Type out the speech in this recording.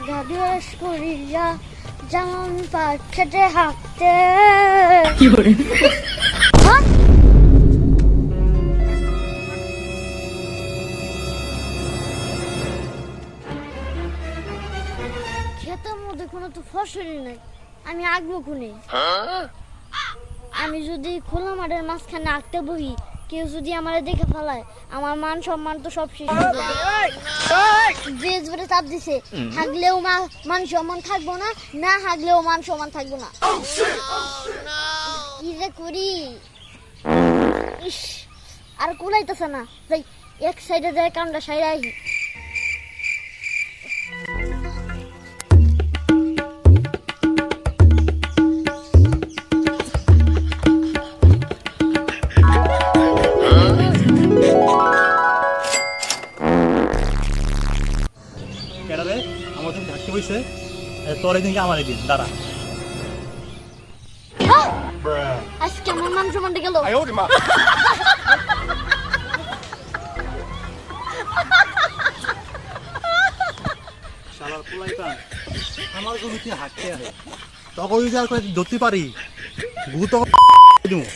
ঢাঢস করিয়া যেমন পাখেটে হাঁটতে কি করে ক্ষেতের মধ্যে কোনো তো ফসলই নেই, আমি আঁকবো কোনে? আমি যদি খোলা মাঠের মাঝখানে আঁকতে বহি, কেউ যদি আমার দেখে ফেলায়, আমার মান সম্মান তো সব শেষ হয়ে যাবে। যে জোরে চাপ দিছে, হাগলেও মান সম্মান থাকবো না, না হাগলেও মান সম্মান থাকবো না। কি যে করি, ইস আর কুলাইতেছে না। যাই এক সাইডে যায়, কামটা সাইডে আহি। কেডারে আমার তুমি থাকতে হইছে তোর একদিনকে আমার একদিন দাঁড়া আজকে আমার মান সম্মানটা গেল। শালার পোলাইটা আমার জমিতে হাঁটতে আসে তখন যদি আর ধরতে পারি ভূত দিমু